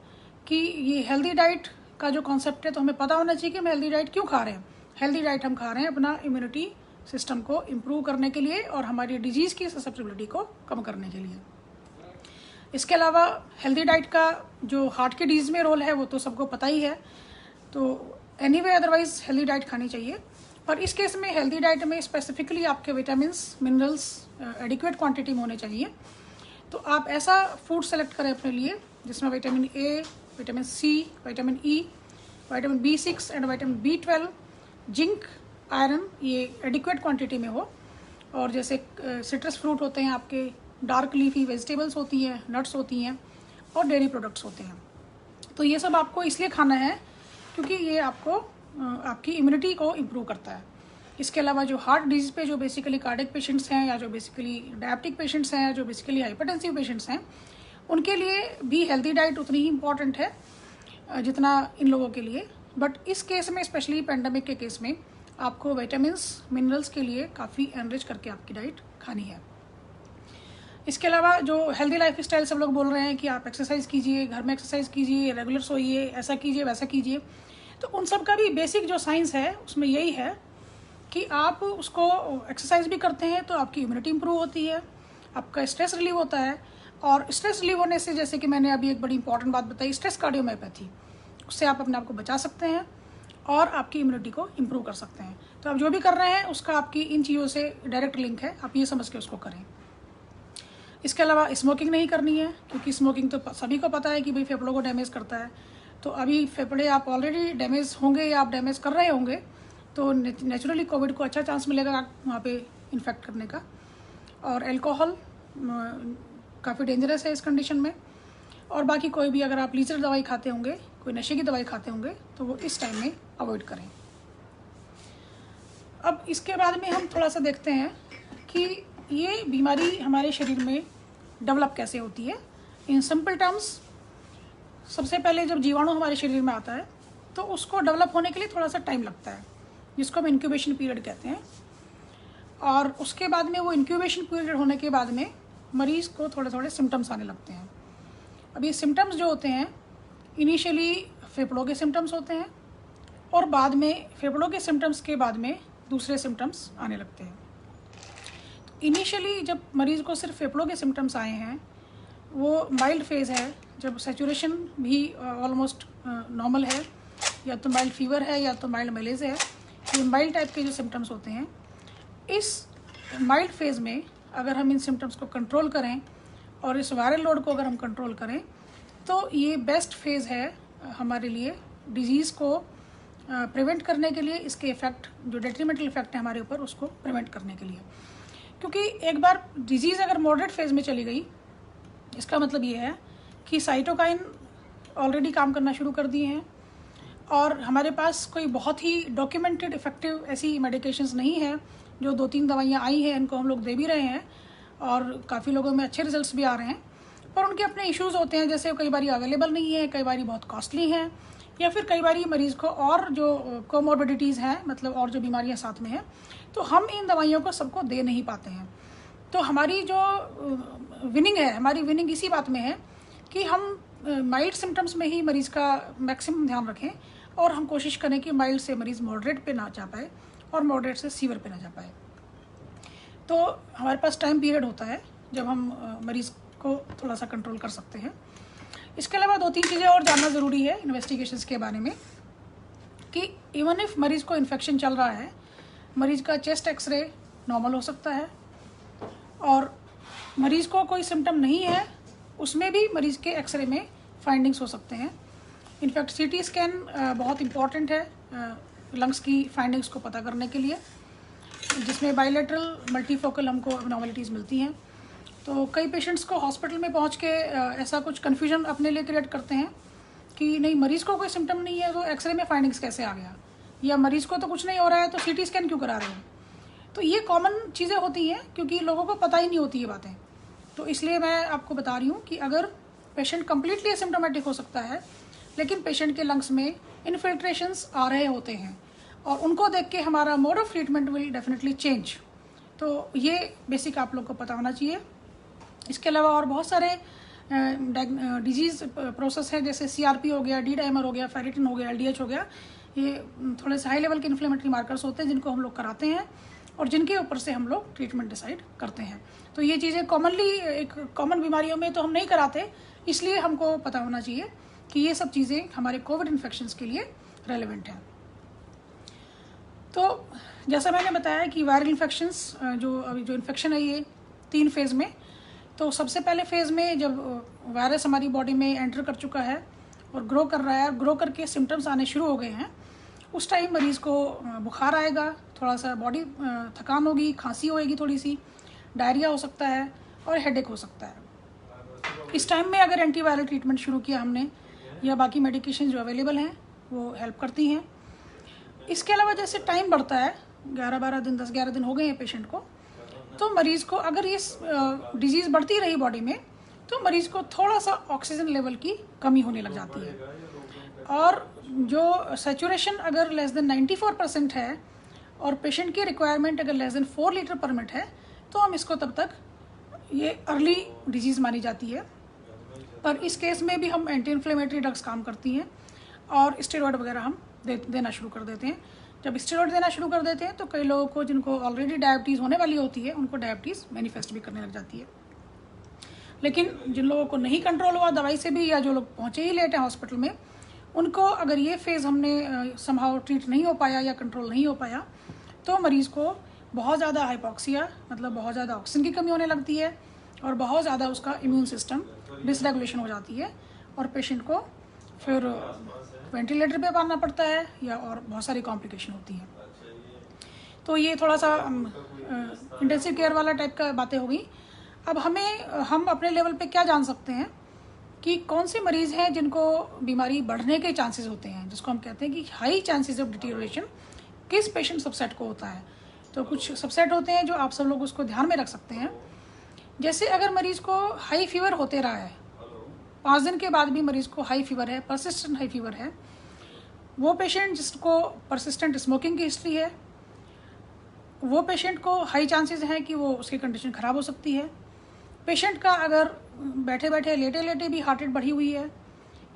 A: कि ये हेल्दी डाइट का जो कॉन्सेप्ट है, तो हमें पता होना चाहिए कि हम हेल्दी डाइट क्यों खा रहे हैं। हेल्दी डाइट हम खा रहे हैं अपना इम्यूनिटी सिस्टम को इम्प्रूव करने के लिए और हमारी डिजीज़ की ससेप्टेबिलिटी को कम करने के लिए। इसके अलावा हेल्दी डाइट का जो हार्ट के डिजीज़ में रोल है वो तो सबको पता ही है। तो एनीवे अदरवाइज हेल्दी डाइट खानी चाहिए, पर इस केस में हेल्दी डाइट में स्पेसिफिकली आपके विटामिन्स, मिनरल्स एडिक्वेट क्वांटिटी में होने चाहिए। तो आप ऐसा फूड सेलेक्ट करें अपने लिए जिसमें vitamin A, vitamin C, vitamin E, vitamin B6 and vitamin B12, zinc, iron ये एडिक्वेट क्वांटिटी में हो। और जैसे सिट्रस फ्रूट होते हैं आपके, डार्क लीफी वेजिटेबल्स होती हैं, नट्स होती हैं, और डेयरी प्रोडक्ट्स होते हैं। तो ये सब आपको इसलिए खाना है क्योंकि ये आपको आपकी इम्यूनिटी को इम्प्रूव करता है। इसके अलावा जो हार्ट डिजीज़ पे जो बेसिकली कार्डियक पेशेंट्स हैं, या जो बेसिकली डायबिटिक पेशेंट्स हैं, या जो बेसिकली हाइपरटेंसिव पेशेंट्स हैं, उनके लिए भी हेल्दी डाइट उतनी ही इम्पॉर्टेंट है जितना इन लोगों के लिए। बट इस केस में, स्पेशली पेंडेमिक के केस में, आपको विटामिन्स, मिनरल्स के लिए काफ़ी एनरिच करके आपकी डाइट खानी है। इसके अलावा जो हेल्दी लाइफ स्टाइल सब लोग बोल रहे हैं कि आप एक्सरसाइज कीजिए, घर में एक्सरसाइज कीजिए, रेगुलर सोइए, ऐसा कीजिए, वैसा कीजिए, तो उन सब का भी बेसिक जो साइंस है उसमें यही है कि आप उसको एक्सरसाइज भी करते हैं तो आपकी इम्यूनिटी इंप्रूव होती है, आपका स्ट्रेस रिलीव होता है, और स्ट्रेस रिलीव होने से, जैसे कि मैंने अभी एक बड़ी इंपॉर्टेंट बात बताई, स्ट्रेस कार्डियोमायोपैथी, उससे आप अपने आप को बचा सकते हैं और आपकी इम्यूनिटी को इम्प्रूव कर सकते हैं। तो आप जो भी कर रहे हैं उसका आपकी इन चीज़ों से डायरेक्ट लिंक है, आप ये समझ के उसको करें। इसके अलावा स्मोकिंग नहीं करनी है, क्योंकि स्मोकिंग तो सभी को पता है कि भाई फेफड़ों को डैमेज करता है। तो अभी फेफड़े आप ऑलरेडी डैमेज होंगे या आप डैमेज कर रहे होंगे, तो नेचुरली कोविड को अच्छा चांस मिलेगा वहाँ पे इन्फेक्ट करने का। और अल्कोहल काफ़ी डेंजरस है इस कंडीशन में। और बाकी कोई भी, अगर आप लीचर दवाई खाते होंगे, कोई नशे की दवाई खाते होंगे, तो वो इस टाइम में अवॉइड करें। अब इसके बाद में हम थोड़ा सा देखते हैं कि ये बीमारी हमारे शरीर में डेवलप कैसे होती है। इन सिंपल टर्म्स, सबसे पहले जब जीवाणु हमारे शरीर में आता है तो उसको डेवलप होने के लिए थोड़ा सा टाइम लगता है, जिसको हम इंक्यूबेशन पीरियड कहते हैं। और उसके बाद में, वो इंक्यूबेशन पीरियड होने के बाद में मरीज़ को थोड़े थोड़े सिम्टम्स आने लगते हैं। अब ये सिम्टम्स जो होते हैं, इनिशियली फेफड़ों के सिम्टम्स होते हैं, और बाद में फेफड़ों के सिम्टम्स के बाद में दूसरे सिम्टम्स आने लगते हैं। इनिशियली जब मरीज़ को सिर्फ फेफड़ों के सिम्टम्स आए हैं, वो माइल्ड फेज़ है, जब सैचुरेशन भी ऑलमोस्ट नॉर्मल है, या तो माइल्ड फीवर है या तो माइल्ड मलेज है, ये माइल्ड टाइप के जो सिम्टम्स होते हैं। इस माइल्ड फेज़ में अगर हम इन सिम्टम्स को कंट्रोल करें और इस वायरल लोड को अगर हम कंट्रोल करें, तो ये बेस्ट फेज़ है हमारे लिए डिजीज़ को प्रिवेंट करने के लिए, इसके इफ़ेक्ट जो डेट्रीमेंटल इफेक्ट है हमारे ऊपर, उसको प्रिवेंट करने के लिए। क्योंकि एक बार डिजीज़ अगर मॉडरेट फेज़ में चली गई, इसका मतलब ये है कि साइटोकाइन ऑलरेडी काम करना शुरू कर दिए हैं, और हमारे पास कोई बहुत ही डॉक्यूमेंटेड इफेक्टिव ऐसी मेडिकेशंस नहीं है। जो 2-3 दवाइयाँ आई हैं, इनको हम लोग दे भी रहे हैं और काफ़ी लोगों में अच्छे रिजल्ट्स भी आ रहे हैं, पर उनके अपने इश्यूज़ होते हैं। जैसे कई बार अवेलेबल नहीं है, कई बार बहुत कॉस्टली हैं, या फिर कई बार मरीज़ को और जो कोमॉर्बिडिटीज़ हैं, मतलब और जो बीमारियाँ साथ में हैं, तो हम इन दवाइयों को सबको दे नहीं पाते हैं। तो हमारी जो विनिंग है, हमारी विनिंग इसी बात में है कि हम माइल्ड सिम्टम्स में ही मरीज़ का मैक्सिमम ध्यान रखें, और हम कोशिश करें कि माइल्ड से मरीज़ मॉडरेट पे ना जा पाए और मॉडरेट से सीवियर पे ना जा पाए। तो हमारे पास टाइम पीरियड होता है जब हम मरीज़ को थोड़ा सा कंट्रोल कर सकते हैं। इसके अलावा 2-3 चीज़ें और जानना ज़रूरी है इन्वेस्टिगेशंस के बारे में कि इवन इफ़ मरीज़ को इन्फेक्शन चल रहा है, मरीज़ का चेस्ट एक्सरे नॉर्मल हो सकता है, और मरीज़ को कोई सिम्टम नहीं है उसमें भी मरीज़ के एक्सरे में फाइंडिंग्स हो सकते हैं। इनफैक्ट सीटी स्कैन बहुत इम्पॉर्टेंट है लंग्स की फाइंडिंग्स को पता करने के लिए, जिसमें बायलैटरल मल्टीफोकल हमको एबनॉर्मलिटीज़ मिलती हैं। तो कई पेशेंट्स को हॉस्पिटल में पहुंच के ऐसा कुछ कन्फ्यूजन अपने लिए क्रिएट करते हैं कि नहीं, मरीज़ को कोई सिम्टम नहीं है तो एक्सरे में फाइंडिंग्स कैसे आ गया, या मरीज़ को तो कुछ नहीं हो रहा है तो सीटी स्कैन क्यों करा रहे हो। तो ये कॉमन चीज़ें होती हैं क्योंकि लोगों को पता ही नहीं होती ये बातें। तो इसलिए मैं आपको बता रही हूँ कि अगर पेशेंट कम्प्लीटली एसिम्प्टोमेटिक हो सकता है, लेकिन पेशेंट के लंग्स में इन्फिल्ट्रेशंस आ रहे होते हैं, और उनको देख के हमारा mode of treatment will definitely change. तो ये बेसिक आप लोग को पता होना चाहिए। इसके अलावा और बहुत सारे डिजीज़ प्रोसेस है, जैसे CRP हो गया, डी डाइमर हो गया, फेरिटिन हो गया, LDH हो गया। ये थोड़े से हाई लेवल के इन्फ्लेमेटरी मार्कर्स होते हैं जिनको हम लोग कराते हैं और जिनके ऊपर से हम लोग ट्रीटमेंट डिसाइड करते हैं। तो ये चीज़ें कॉमनली एक कॉमन बीमारियों में तो हम नहीं कराते, इसलिए हमको पता होना चाहिए कि ये सब चीज़ें हमारे कोविड इन्फेक्शंस के लिए रेलेवेंट हैं। तो जैसा मैंने बताया कि वायरल इन्फेक्शंस जो अभी जो इन्फेक्शन है ये 3 फेज़ में। तो सबसे पहले फेज़ में जब वायरस हमारी बॉडी में एंटर कर चुका है और ग्रो कर रहा है, ग्रो करके सिम्टम्स आने शुरू हो गए हैं, उस टाइम मरीज़ को बुखार आएगा, थोड़ा सा बॉडी थकान होगी, खांसी होएगी थोड़ी सी, डायरिया हो सकता है और हेडेक हो सकता है। इस टाइम में अगर एंटीवायरल ट्रीटमेंट शुरू किया हमने या बाकी मेडिकेशन जो अवेलेबल हैं वो हेल्प करती हैं। इसके अलावा जैसे टाइम बढ़ता है, 11-12 दिन 10-11 दिन हो गए हैं पेशेंट को, तो मरीज़ को अगर ये डिजीज़ बढ़ती रही बॉडी में तो मरीज़ को थोड़ा सा ऑक्सीजन लेवल की कमी होने लग जाती है, और जो सैचुरेशन अगर लेस देन 94% है और पेशेंट की रिक्वायरमेंट अगर लेस देन 4 लीटर पर मिनट है तो हम इसको तब तक ये अर्ली डिजीज़ मानी जाती है। पर इस केस में भी हम एंटी इन्फ्लेमेटरी ड्रग्स काम करती हैं और स्टेरॉयड वगैरह हम देना शुरू कर देते हैं। जब स्टेरॉयड देना शुरू कर देते हैं तो कई लोगों को जिनको ऑलरेडी डायबिटीज़ होने वाली होती है उनको डायबिटीज़ मैनिफेस्ट भी करने लग जाती है। लेकिन जिन लोगों को नहीं कंट्रोल हुआ दवाई से भी, या जो लोग पहुँचे ही लेट हैं हॉस्पिटल में, उनको अगर ये फेज़ हमने समहाउ ट्रीट नहीं हो पाया या कंट्रोल नहीं हो पाया तो मरीज़ को बहुत ज़्यादा हाइपोक्सिया, मतलब बहुत ज़्यादा ऑक्सीजन की कमी होने लगती है और बहुत ज़्यादा उसका इम्यून सिस्टम डिसरेगुलेशन हो जाती है और पेशेंट को फिर वेंटिलेटर पे पालना पड़ता है या और बहुत सारी कॉम्प्लिकेशन होती हैं। तो ये थोड़ा सा इंटेंसिव केयर वाला टाइप का बातें हो गई। अब हम अपने लेवल पे क्या जान सकते हैं कि कौन से मरीज़ हैं जिनको बीमारी बढ़ने के चांसेस होते हैं, जिसको हम कहते हैं कि हाई चांसेस ऑफ डिटीरियोरेशन किस पेशेंट सबसेट को होता है। तो कुछ सबसेट होते हैं जो आप सब लोग उसको ध्यान में रख सकते हैं। जैसे अगर मरीज़ को हाई फीवर होते रहा है, 5 दिन के बाद भी मरीज़ को हाई फीवर है, परसिस्टेंट हाई फीवर है, वो पेशेंट जिसको परसिस्टेंट स्मोकिंग की हिस्ट्री है, वो पेशेंट को हाई चांसेस हैं कि वो उसकी कंडीशन ख़राब हो सकती है। पेशेंट का अगर बैठे बैठे लेटे लेटे भी हार्ट रेट बढ़ी हुई है,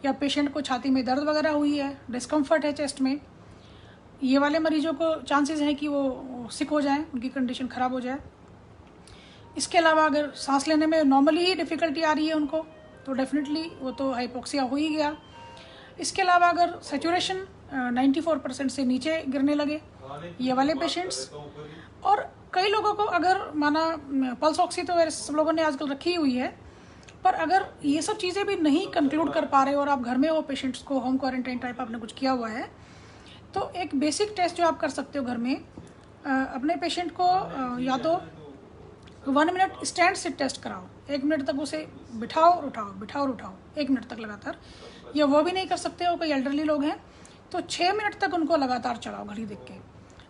A: या पेशेंट को छाती में दर्द वगैरह हुई है, डिस्कम्फर्ट है चेस्ट में, ये वाले मरीजों को चांसेस हैं कि वो सिक हो जाएं, उनकी कंडीशन ख़राब हो जाए। इसके अलावा अगर सांस लेने में नॉर्मली ही डिफ़िकल्टी आ रही है उनको, तो डेफिनेटली वो तो हाइपोक्सिया हो ही गया। इसके अलावा अगर सैचुरेशन 94% से नीचे गिरने लगे, ये वाले पेशेंट्स, और कई लोगों को अगर माना पल्स ऑक्सी तो वैसे सब लोगों ने आजकल रखी हुई है, पर अगर ये सब चीज़ें भी नहीं कंक्लूड कर पा रहे और आप घर में हो, पेशेंट्स को होम क्वारंटाइन टाइप आपने कुछ किया हुआ है, तो एक बेसिक टेस्ट जो आप कर सकते हो घर में, अपने पेशेंट को या तो 1 मिनट स्टैंड सिट टेस्ट कराओ, 1 मिनट तक उसे बिठाओ और उठाओ, बिठाओ और उठाओ 1 मिनट तक लगातार, या वो भी नहीं कर सकते हो, कोई एल्डरली लोग हैं तो 6 मिनट तक उनको लगातार चलाओ घड़ी देख के,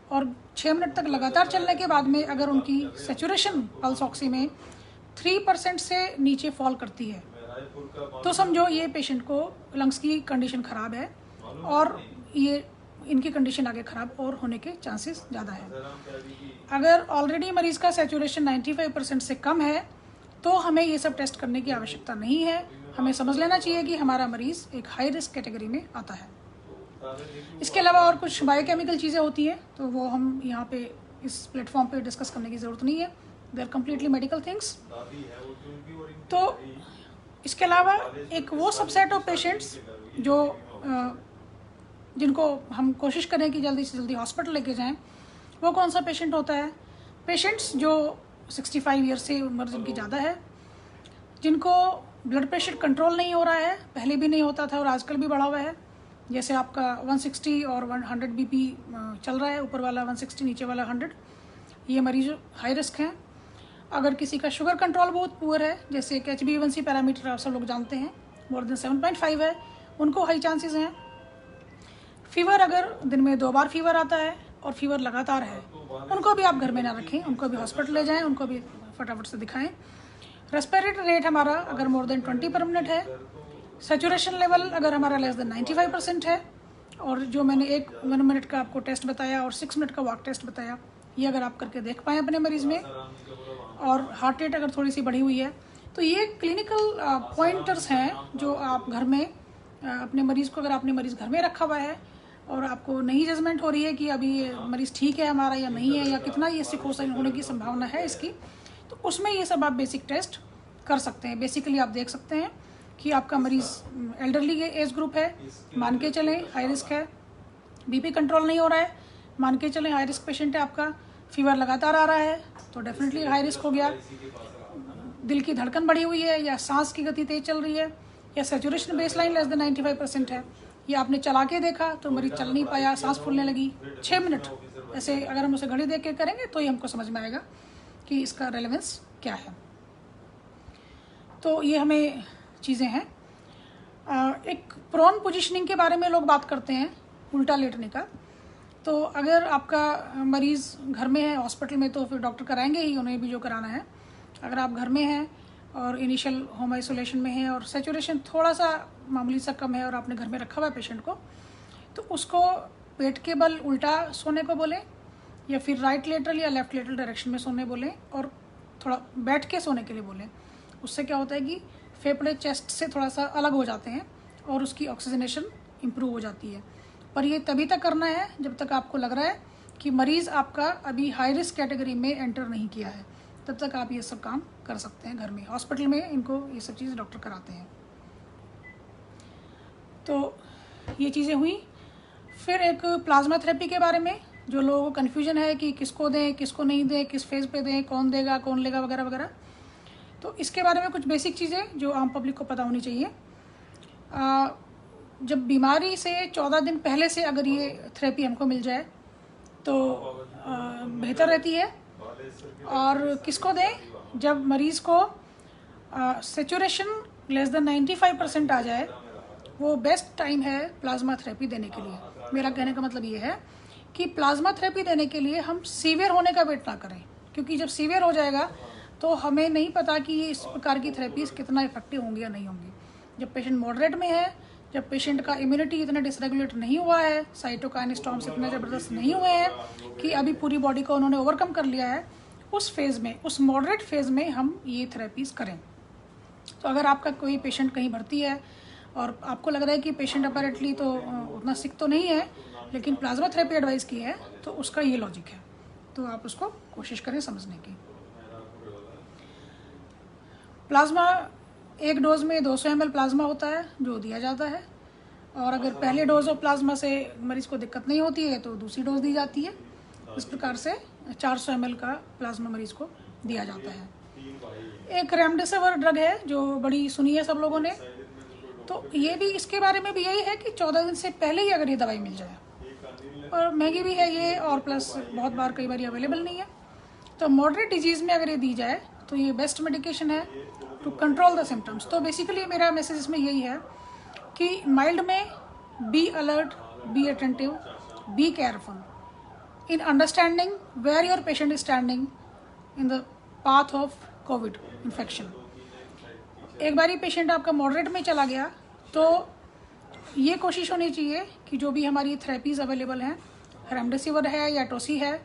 A: और 6 मिनट तक लगातार चलने के बाद में अगर उनकी सैचुरेशन पल्स ऑक्सी में 3% से नीचे फॉल करती है तो समझो ये पेशेंट को लंग्स की कंडीशन ख़राब है और ये इनकी कंडीशन आगे ख़राब और होने के चांसेस ज़्यादा है। अगर ऑलरेडी मरीज़ का सैचुरेशन 95% से कम है तो हमें ये सब टेस्ट करने की आवश्यकता नहीं है। हमें समझ लेना चाहिए कि हमारा मरीज़ एक हाई रिस्क कैटेगरी में आता है। इसके अलावा और कुछ बायोकेमिकल चीज़ें होती हैं तो वो हम यहाँ पे इस प्लेटफॉर्म पे डिस्कस करने की ज़रूरत नहीं है। They are completely medical things. तो इसके अलावा एक वो सबसेट ऑफ पेशेंट्स जो जिनको हम कोशिश करें कि जल्दी से जल्दी हॉस्पिटल लेके जाएं, वो कौन सा पेशेंट होता है? पेशेंट्स जो 65 ईयर से उम्र जिनकी ज़्यादा है, जिनको ब्लड प्रेशर कंट्रोल नहीं हो रहा है, पहले भी नहीं होता था और आजकल भी बढ़ा हुआ है। जैसे आपका 160 और 100 बीपी चल रहा है, ऊपर वाला 160 नीचे वाला 100, ये मरीज हाई रिस्क हैं। अगर किसी का शुगर कंट्रोल बहुत पुअर है, जैसे एक HbA1c पैरामीटर आप सब लोग जानते हैं मोर देन 7.5 है, उनको हाई चांसेस हैं। फीवर, अगर दिन में 2 बार फीवर आता है और फीवर लगातार है, उनको भी आप घर में ना रखें, उनको भी हॉस्पिटल ले जाएं, उनको भी फटाफट से दिखाएं। रेस्पिरेटरी रेट हमारा अगर मोर देन 20 पर मिनट है, सैचुरेशन लेवल अगर हमारा लेस देन 95% है, और जो मैंने 1 मिनट का आपको टेस्ट बताया और 6 मिनट का वॉक टेस्ट बताया, ये अगर आप करके देख पाएँ अपने मरीज़ में, और हार्ट रेट अगर थोड़ी सी बढ़ी हुई है, तो ये क्लिनिकल पॉइंटर्स हैं जो आप घर में अपने मरीज़ को, अगर आपने मरीज़ घर में रखा हुआ है और आपको नहीं जजमेंट हो रही है कि अभी ये मरीज़ ठीक है हमारा या नहीं है, या कितना ये सिक होने की संभावना है इसकी, तो उसमें ये सब आप बेसिक टेस्ट कर सकते हैं। बेसिकली आप देख सकते हैं कि आपका मरीज़ एल्डरली एज ग्रुप है, मान के चलें हाई रिस्क है, बीपी कंट्रोल नहीं हो रहा है, मान के चलें हाई रिस्क पेशेंट है आपका, फीवर लगातार आ रहा है तो डेफिनेटली हाई रिस्क हो गया, दिल की धड़कन बढ़ी हुई है या सांस की गति तेज चल रही है, या सैचुरेशन बेसलाइन लेस देन 95% है, या आपने चला के देखा तो मरीज चल नहीं पाया, सांस फूलने लगी 6 मिनट, ऐसे अगर हम उसे घड़ी देख के करेंगे तो ही हमको समझ में आएगा कि इसका रेलेवेंस क्या है। तो ये हमें चीज़ें हैं। एक प्रोन पोजीशनिंग के बारे में लोग बात करते हैं, उल्टा लेटने का। तो अगर आपका मरीज़ घर में है, हॉस्पिटल में तो फिर डॉक्टर कराएंगे ही, उन्हें भी जो कराना है। अगर आप घर में हैं और इनिशियल होम आइसोलेशन में है और सैचुरेशन थोड़ा सा मामूली सा कम है और आपने घर में रखा हुआ है पेशेंट को, तो उसको पेट के बल उल्टा सोने को बोलें, या फिर राइट लेटरल या लेफ्ट लेटरल डायरेक्शन में सोने बोलें, और थोड़ा बैठ के सोने के लिए बोलें। उससे क्या होता है कि फेफड़े चेस्ट से थोड़ा सा अलग हो जाते हैं और उसकी ऑक्सीजनेशन इम्प्रूव हो जाती है। पर ये तभी तक करना है जब तक आपको लग रहा है कि मरीज़ आपका अभी हाई रिस्क कैटेगरी में एंटर नहीं किया है, तब तक आप ये सब काम कर सकते हैं घर में। हॉस्पिटल में इनको ये सब चीज़ डॉक्टर कराते हैं। तो ये चीज़ें हुई। फिर एक प्लाज्मा थेरेपी के बारे में जो लोगों को कन्फ्यूजन है कि किसको दें, किसको नहीं दें, किस फेज़ पे दें, कौन देगा, कौन लेगा, वगैरह वगैरह। तो इसके बारे में कुछ बेसिक चीज़ें जो आम पब्लिक को पता होनी चाहिए। जब बीमारी से 14 दिन पहले से अगर ये थेरेपी हमको मिल जाए तो बेहतर रहती है। और किसको दें? जब मरीज़ को सैचुरेशन लेस देन 95% आ जाए, वो बेस्ट टाइम है प्लाज्मा थेरेपी देने के लिए। मेरा कहने का मतलब ये है कि प्लाज्मा थेरेपी देने के लिए हम सीवियर होने का वेट ना करें, क्योंकि जब सीवियर हो जाएगा तो हमें नहीं पता कि ये इस प्रकार की थेरेपीज़ कितना इफेक्टिव होंगी या नहीं होंगी। जब पेशेंट मॉडरेट में है, जब पेशेंट का इम्यूनिटी इतना डिसरेगुलेट नहीं हुआ है, साइटोकाइन स्टॉर्म्स इतने ज़बरदस्त नहीं हुए हैं कि अभी पूरी बॉडी को उन्होंने ओवरकम कर लिया है, उस फेज़ में, उस मॉडरेट फेज़ में हम ये थेरेपीज़ करें। तो अगर आपका कोई पेशेंट कहीं भर्ती है और आपको लग रहा है कि पेशेंट अपेरेंटली तो उतना सिक तो नहीं है, लेकिन प्लाज्मा थेरेपी एडवाइस की है, तो उसका ये लॉजिक है। तो आप उसको कोशिश करें समझने की। प्लाज्मा एक डोज में 200 ml प्लाज्मा होता है जो दिया जाता है, और अगर पहले डोज ऑफ प्लाज्मा से मरीज़ को दिक्कत नहीं होती है तो दूसरी डोज दी जाती है। इस प्रकार से 400 ml का प्लाज्मा मरीज़ को दिया जाता है। एक रेमडेसिविर ड्रग है जो बड़ी सुनी है सब लोगों ने, तो ये भी, इसके बारे में भी यही है कि 14 दिन से पहले ही अगर ये दवाई मिल जाए, और महंगी भी है ये, और प्लस बहुत बार कई बार अवेलेबल नहीं है। तो मॉडरेट डिजीज़ में अगर ये दी जाए तो ये बेस्ट मेडिकेशन है टू कंट्रोल द सिम्टम्स। तो बेसिकली मेरा मैसेज इसमें यही है कि माइल्ड में be alert, be attentive, be careful in understanding where your patient is standing in the path of covid infection. एक बारी पेशेंट आपका मॉडरेट में चला गया तो ये कोशिश होनी चाहिए कि जो भी हमारी थेरेपीज़ अवेलेबल हैं, रेमडेसिविर है या टोसी है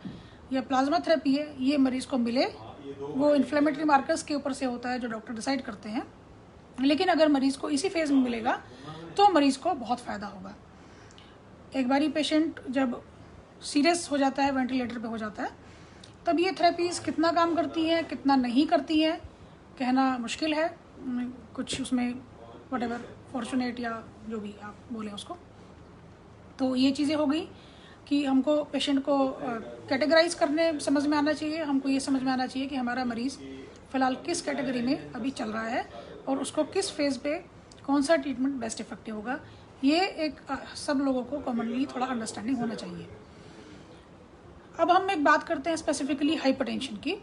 A: या प्लाज्मा थेरेपी है, ये मरीज़ को मिले। वो इन्फ्लेमेटरी मार्कर्स के ऊपर से होता है जो डॉक्टर डिसाइड करते हैं, लेकिन अगर मरीज़ को इसी फेज़ में मिलेगा तो मरीज़ को बहुत फ़ायदा होगा। एक बारी पेशेंट जब सीरियस हो जाता है, वेंटिलेटर पे हो जाता है, तब ये थेरेपीज़ कितना काम करती हैं कितना नहीं करती हैं कहना मुश्किल है। कुछ उसमें व्हाटएवर फॉर्चुनेट या जो भी आप बोलें उसको। तो ये चीज़ें हो गई कि हमको पेशेंट को कैटेगराइज करने समझ में आना चाहिए। हमको ये समझ में आना चाहिए कि हमारा मरीज़ फ़िलहाल किस कैटेगरी में अभी चल रहा है और उसको किस फेज़ पे कौन सा ट्रीटमेंट बेस्ट इफेक्टिव होगा। ये एक सब लोगों को कॉमनली थोड़ा अंडरस्टैंडिंग होना चाहिए। अब हम एक बात करते हैं स्पेसिफिकली हाइपरटेंशन की।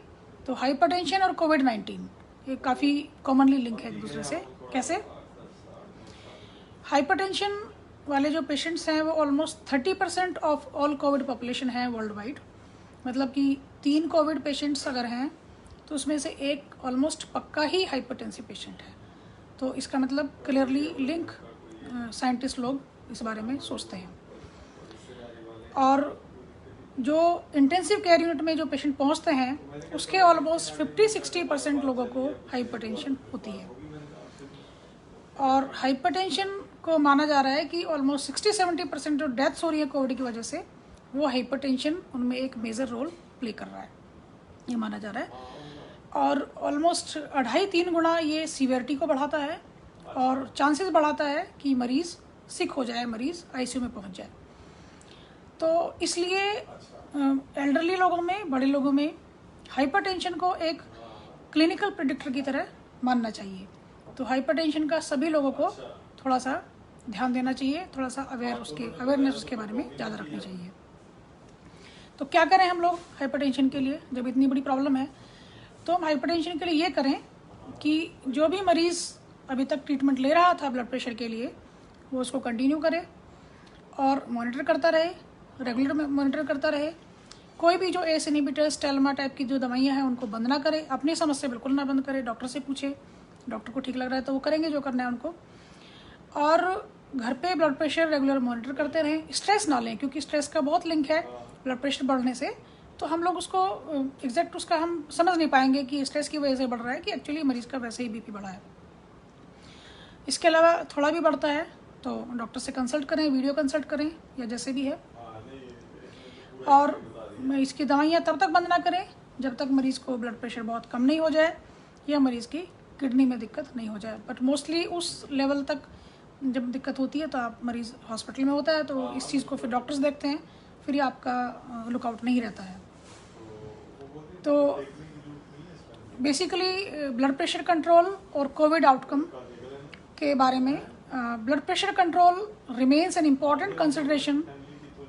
A: तो हाइपरटेंशन और कोविड-19 ये काफ़ी कॉमनली लिंक है एक दूसरे से। कैसे? हाइपरटेंशन वाले जो पेशेंट्स हैं वो almost 30% of all Covid population है वर्ल्ड वाइड। मतलब कि 3 कोविड पेशेंट्स अगर हैं तो उसमें से एक ऑलमोस्ट पक्का ही हाइपरटेंसिव पेशेंट है। तो इसका मतलब क्लियरली लिंक साइंटिस्ट लोग इस बारे में सोचते हैं। और जो इंटेंसिव केयर यूनिट में जो पेशेंट पहुंचते हैं उसके ऑलमोस्ट 50-60% लोगों को हाइपरटेंशन होती है। और हाइपरटेंशन को माना जा रहा है कि ऑलमोस्ट 60-70% जो डेथ्स हो रही है कोविड की वजह से वो हाइपरटेंशन उनमें एक मेजर रोल प्ले कर रहा है, ये माना जा रहा है। और ऑलमोस्ट 2.5-3 गुना ये सीवियरिटी को बढ़ाता है और चांसेस बढ़ाता है कि मरीज़ सिक हो जाए, मरीज़ आईसीयू में पहुंच जाए। तो इसलिए एल्डरली लोगों में, बड़े लोगों में हाइपरटेंशन को एक क्लिनिकल प्रेडिक्टर की तरह मानना चाहिए। तो हाइपरटेंशन का सभी लोगों को थोड़ा सा ध्यान देना चाहिए, थोड़ा सा अवेयरनेस उसके बारे में ज़्यादा रखनी चाहिए। तो क्या करें हम लोग हाइपरटेंशन के लिए जब इतनी बड़ी प्रॉब्लम है? तो हम हाइपरटेंशन के लिए ये करें कि जो भी मरीज़ अभी तक ट्रीटमेंट ले रहा था ब्लड प्रेशर के लिए वो उसको कंटिन्यू करे और मॉनिटर करता रहे, रेगुलर मॉनिटर करता रहे। कोई भी जो एस इनहिबिटर्स, टेलमा टाइप की जो दवाइयाँ हैं उनको बंद ना करे, अपनी समझ से बिल्कुल ना बंद करे, डॉक्टर से पूछे, डॉक्टर को ठीक लग रहा है तो वो करेंगे जो करना है उनको। और घर पे ब्लड प्रेशर रेगुलर मॉनिटर करते रहें, स्ट्रेस ना लें क्योंकि स्ट्रेस का बहुत लिंक है ब्लड प्रेशर बढ़ने से। तो हम लोग उसको एग्जैक्ट उसका हम समझ नहीं पाएंगे कि स्ट्रेस की वजह से बढ़ रहा है कि एक्चुअली मरीज़ का वैसे ही बीपी बढ़ा है। इसके अलावा थोड़ा भी बढ़ता है तो डॉक्टर से कंसल्ट करें, वीडियो कंसल्ट करें या जैसे भी है। और इसकी दवाइयाँ तब तक बंद ना करें जब तक मरीज़ को ब्लड प्रेशर बहुत कम नहीं हो जाए या मरीज़ की किडनी में दिक्कत नहीं हो जाए। बट मोस्टली उस लेवल तक जब दिक्कत होती है तो आप मरीज़ हॉस्पिटल में होता है तो इस चीज़ को फिर डॉक्टर्स देखते हैं, फिर ये आपका लुकआउट नहीं रहता है। तो बेसिकली ब्लड प्रेशर कंट्रोल और कोविड आउटकम के बारे में, blood pressure control remains an important consideration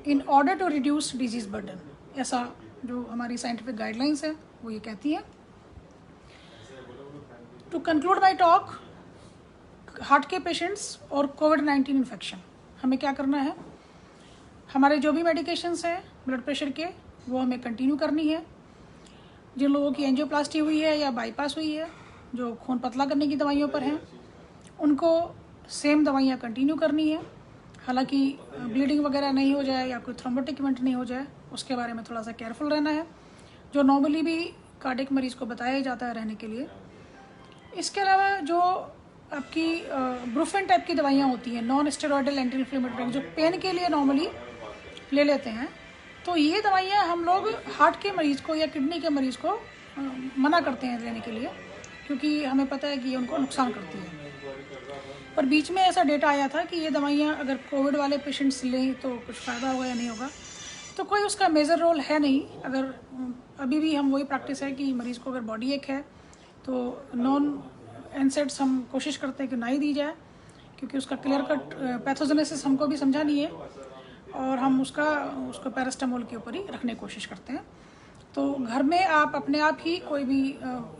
A: in order to reduce disease burden, ऐसा जो हमारी साइंटिफिक गाइडलाइंस है वो ये कहती है। To conclude my talk, heart के पेशेंट्स और कोविड-19 इन्फेक्शन, हमें क्या करना है? हमारे जो भी मेडिकेशंस हैं ब्लड प्रेशर के वो हमें कंटिन्यू करनी है। जिन लोगों की एंजियोप्लास्टी हुई है या बाईपास हुई है, जो खून पतला करने की दवाइयों पर हैं, उनको सेम दवाइयाँ कंटिन्यू करनी है। हालांकि ब्लीडिंग वगैरह नहीं हो जाए या कोई थ्रोम्बोटिक इवेंट नहीं हो जाए उसके बारे में थोड़ा सा केयरफुल रहना है, जो नॉर्मली भी कार्डियक मरीज़ को बताया ही जाता है रहने के लिए। इसके अलावा जो आपकी ब्रूफेन टाइप की दवाइयाँ होती हैं, नॉन स्टेरॉयडल एंटी इन्फ्लेमेटरी, जो पेन के लिए नॉर्मली ले लेते हैं, तो ये दवाइयाँ हम लोग हार्ट के मरीज़ को या किडनी के मरीज़ को मना करते हैं लेने के लिए क्योंकि हमें पता है कि ये उनको नुकसान करती है। पर बीच में ऐसा डेटा आया था कि ये दवाइयाँ अगर कोविड वाले पेशेंट्स लें तो कुछ फ़ायदा होगा या नहीं होगा, तो कोई उसका मेजर रोल है नहीं। अगर अभी भी हम वही प्रैक्टिस है कि मरीज़ को अगर बॉडी एक है तो नॉन एनसेड्स हम कोशिश करते हैं कि ना ही दी जाए क्योंकि उसका क्लियर कट पैथोजेनेसिस हमको भी समझा नहीं है और हम उसको पैरास्टामोल के ऊपर ही रखने की कोशिश करते हैं। तो घर में आप अपने आप ही कोई भी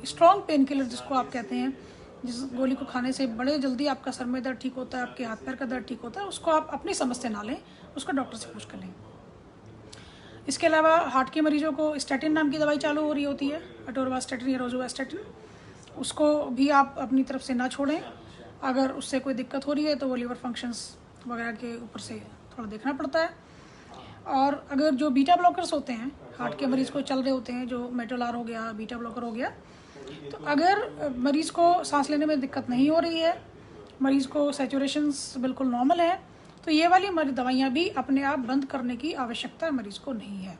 A: स्ट्रॉन्ग पेन किलर जिसको आप कहते हैं, जिस गोली को खाने से बड़े जल्दी आपका सर में दर्द ठीक होता है, आपके हाथ पैर का दर्द ठीक होता है, उसको आप अपनी समझ से ना लें, उसको डॉक्टर से पूछ कर लें। इसके अलावा हार्ट के मरीजों को स्टैटिन नाम की दवाई चालू हो रही होती है, अटोरवास्टैटिन या रोजुवास्टैटिन, उसको भी आप अपनी तरफ से ना छोड़ें। अगर उससे कोई दिक्कत हो रही है तो वो लीवर फंक्शंस वगैरह के ऊपर से थोड़ा देखना पड़ता है। और अगर जो बीटा ब्लॉकर्स होते हैं, हार्ट के मरीज़ को चल रहे होते हैं, जो मेटोलार हो गया, बीटा ब्लॉकर हो गया, तो अगर मरीज़ को सांस लेने में दिक्कत नहीं हो रही है, मरीज़ को सैचुरेशंस बिल्कुल नॉर्मल है, तो ये वाली दवाइयाँ भी अपने आप बंद करने की आवश्यकता मरीज़ को नहीं है।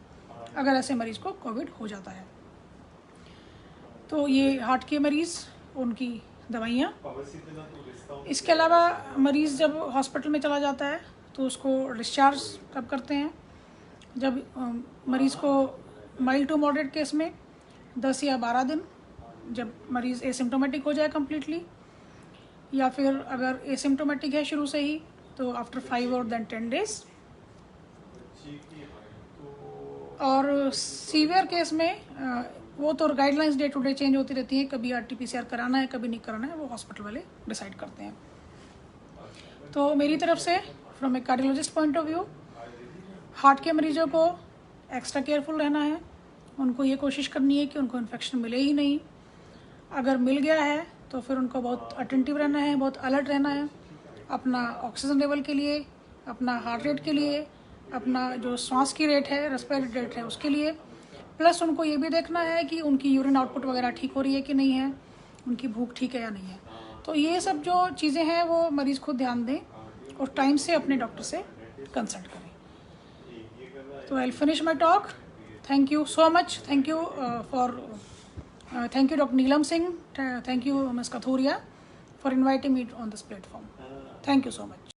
A: अगर ऐसे मरीज़ को कोविड हो जाता है। तो ये हार्ट के मरीज़, उनकी दवाइयाँ। इसके अलावा मरीज़ जब हॉस्पिटल में चला जाता है तो उसको डिस्चार्ज कब करते हैं? जब मरीज़ को माइल्ड टू मॉडरेट केस में 10 या 12 दिन, जब मरीज़ एसिम्प्टोमेटिक हो जाए कम्प्लीटली, या फिर अगर एसिम्प्टोमेटिक है शुरू से ही तो आफ्टर 5 और देन 10 डेज। और सीवियर केस में वो तो guidelines day to day change होती रहती हैं, कभी RT-PCR कराना है, कभी नहीं कराना है, वो हॉस्पिटल वाले डिसाइड करते हैं। तो मेरी तरफ से from A cardiologist point of view, heart के मरीजों को एक्स्ट्रा केयरफुल रहना है। उनको ये कोशिश करनी है कि उनको इन्फेक्शन मिले ही नहीं। अगर मिल गया है तो फिर उनको बहुत अटेंटिव रहना है, बहुत अलर्ट रहना है, अपना ऑक्सीजन लेवल के लिए, अपना हार्ट रेट के लिए, अपना जो सांस की रेट है, रेस्पिरेटरी रेट है, उसके लिए। प्लस उनको ये भी देखना है कि उनकी यूरिन आउटपुट वगैरह ठीक हो रही है कि नहीं है, उनकी भूख ठीक है या नहीं है। तो ये सब जो चीज़ें हैं वो मरीज़ खुद ध्यान दें और टाइम से अपने डॉक्टर से कंसल्ट करें। तो I will finish my talk. Thank you so much. Thank you doctor Neelam Singh, thank you miss Kathuria for inviting me on this platform. Thank you so much.